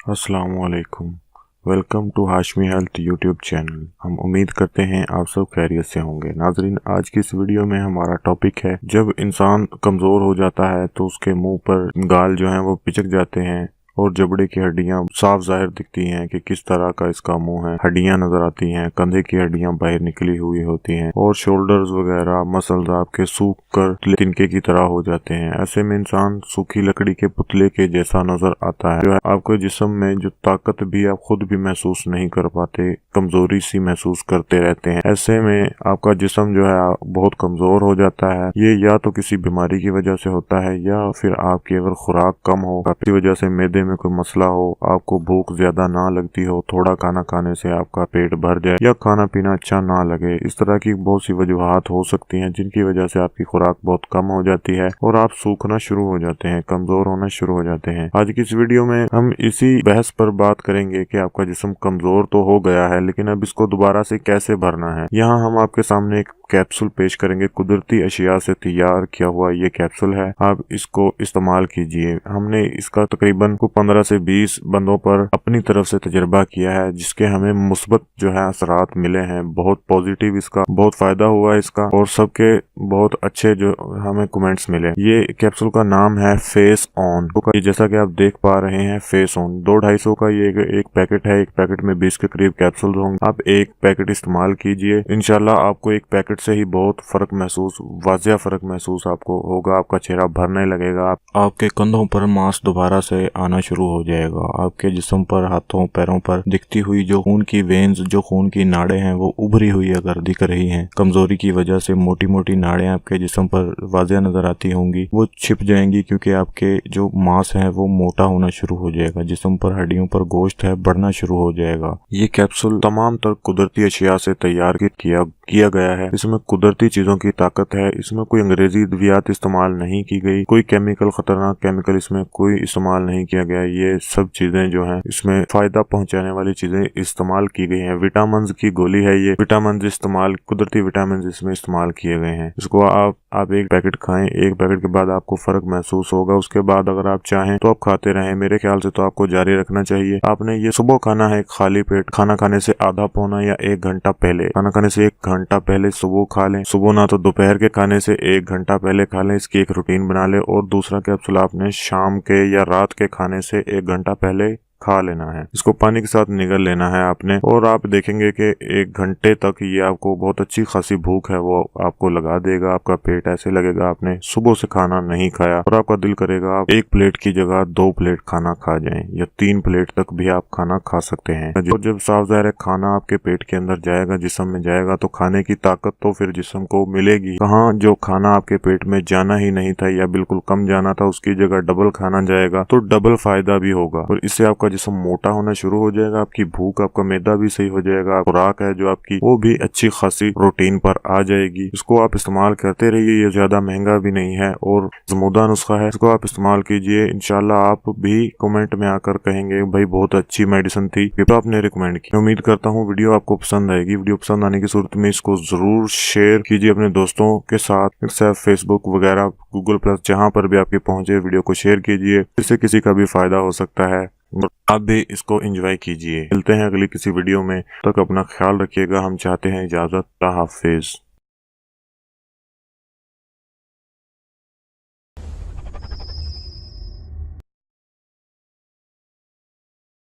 अस्सलामुअलैकुम। Welcome to Hashmi health YouTube channel. हम उम्मीद करते हैं आप सब खैरियत से होंगे। नाजरीन, आज की इस वीडियो में हमारा टॉपिक है, जब इंसान कमज़ोर हो जाता है तो उसके मुंह पर गाल जो हैं वो पिचक जाते हैं और जबड़े की हड्डियां साफ जाहिर दिखती हैं कि किस तरह का इसका मुंह है। हड्डियां नजर आती हैं, कंधे की हड्डियां बाहर निकली हुई होती हैं और शोल्डर्स वगैरह मसल्स आपके सूख कर तिनके की तरह हो जाते हैं। ऐसे में इंसान सूखी लकड़ी के पुतले के जैसा नजर आता है। जो है आपके जिस्म में जो ताकत भी आप खुद भी महसूस नहीं कर पाते, कमजोरी सी महसूस करते रहते हैं। ऐसे में आपका जिस्म जो है बहुत कमजोर हो जाता है। ये या तो किसी बीमारी की वजह से होता है या फिर आपकी अगर खुराक कम हो, आपकी वजह से मैदे में कोई मसला हो, आपको भूख ज्यादा ना लगती हो, थोड़ा खाना खाने से आपका पेट भर जाए या खाना पीना अच्छा ना लगे। इस तरह की बहुत सी वजूहात हो सकती हैं जिनकी वजह से आपकी खुराक बहुत कम हो जाती है और आप सूखना शुरू हो जाते हैं, कमजोर होना शुरू हो जाते हैं। आज की इस वीडियो में हम इसी बहस पर बात करेंगे कि आपका जिस्म कमजोर तो हो गया है लेकिन अब इसको दोबारा से कैसे भरना है। यहाँ हम आपके सामने एक कैप्सूल पेश करेंगे। कुदरती अशिया से तैयार किया हुआ ये कैप्सूल है, आप इसको इस्तेमाल कीजिए। हमने इसका तकरीबन 15 से 20 बंदों पर अपनी तरफ से तजर्बा किया है जिसके हमें मुस्बत जो है असरात मिले हैं। बहुत पॉजिटिव इसका बहुत फायदा हुआ है इसका और सबके बहुत अच्छे जो हमें कमेंट्स मिले। ये कैप्सूल का नाम है फेस ऑन। जैसा कि आप देख पा रहे हैं फेस ऑन 200-250 का ये एक पैकेट है। एक पैकेट में 20 के करीब कैप्सूल होंगे। आप एक पैकेट इस्तेमाल कीजिए, इंशाल्लाह आपको एक पैकेट से ही बहुत फर्क महसूस, वाजिया फर्क महसूस आपको होगा। आपका चेहरा भरने लगेगा, आपके कंधों पर मांस दोबारा से आना शुरू हो जाएगा। आपके जिस्म पर, हाथों पैरों पर दिखती हुई जो खून की वेन्स, जो खून की नाड़ें हैं वो उभरी हुई अगर दिख रही हैं, कमजोरी की वजह से मोटी मोटी नाड़ें आपके जिस्म पर वाजिया नजर आती होंगी, वो छिप जाएंगी क्योंकि आपके जो मांस है वो मोटा होना शुरू हो जाएगा। जिस्म पर, हड्डियों पर गोश्त है बढ़ना शुरू हो जाएगा। ये कैप्सूल तमाम तर कुदरती अशिया से तैयार किया गया है। इसमें कुदरती चीजों की ताकत है। इसमें कोई अंग्रेजी दवाइयात इस्तेमाल नहीं की गई, कोई केमिकल, खतरनाक केमिकल इसमें कोई इस्तेमाल नहीं किया गया। ये सब चीजें जो हैं इसमें फायदा पहुंचाने वाली चीजें इस्तेमाल की गई हैं। विटामिन की गोली है ये, विटामिन इस्तेमाल, कुदरती विटामिन इसमें इस्तेमाल किए गए हैं। इसको आप एक पैकेट खाएं, एक पैकेट के बाद आपको फर्क महसूस होगा। उसके बाद अगर आप चाहें तो आप खाते रहें। मेरे ख्याल से तो आपको जारी रखना चाहिए। आपने ये सुबह खाना है खाली पेट, खाना खाने से आधा पौना या 1 घंटा पहले, खाना खाने से 1 घंटा पहले सुबह खा लें। सुबह ना तो दोपहर के खाने से 1 घंटा पहले खा लें। इसकी एक रूटीन बना ले। और दूसरा कैप्सूल आपने शाम के या रात के खाने से 1 घंटा पहले खा लेना है। इसको पानी के साथ निगल लेना है आपने और आप देखेंगे कि 1 घंटे तक ये आपको बहुत अच्छी खासी भूख है वो आपको लगा देगा। आपका पेट ऐसे लगेगा आपने सुबह से खाना नहीं खाया और आपका दिल करेगा आप 1 प्लेट की जगह 2 प्लेट खाना खा जाएं या 3 प्लेट तक भी आप खाना खा सकते हैं। और जब साफ ज़ाहिर है खाना आपके पेट के अंदर जाएगा, जिस्म में जाएगा, तो खाने की ताकत तो फिर जिस्म को मिलेगी। कहाँ जो खाना आपके पेट में जाना ही नहीं था या बिल्कुल कम जाना था उसकी जगह डबल खाना जाएगा तो डबल फायदा भी होगा और इससे आपका जिस्म मोटा होना शुरू हो जाएगा। आपकी भूख, आपका मैदा भी सही हो जाएगा। खुराक है जो आपकी वो भी अच्छी खासी प्रोटीन पर आ जाएगी। इसको आप इस्तेमाल करते रहिए। ये ज्यादा महंगा भी नहीं है और जमूदा नुस्खा है। इसको आप इस्तेमाल कीजिए, इंशाल्लाह आप भी कमेंट में आकर कहेंगे भाई बहुत अच्छी मेडिसिन थी, तो आपने रिकमेंड की। उम्मीद करता हूँ वीडियो आपको पसंद आएगी। वीडियो पसंद आने की सूरत में इसको जरूर शेयर कीजिए अपने दोस्तों के साथ, फेसबुक वगैरह, गूगल प्लस, जहाँ पर भी आपके पहुंचे वीडियो को शेयर कीजिए। इससे किसी का भी फायदा हो सकता है। आप भी इसको एंजॉय कीजिए। मिलते हैं अगली किसी वीडियो में, तक अपना ख्याल रखिएगा। हम चाहते हैं इजाजत। अल्लाह हाफिज।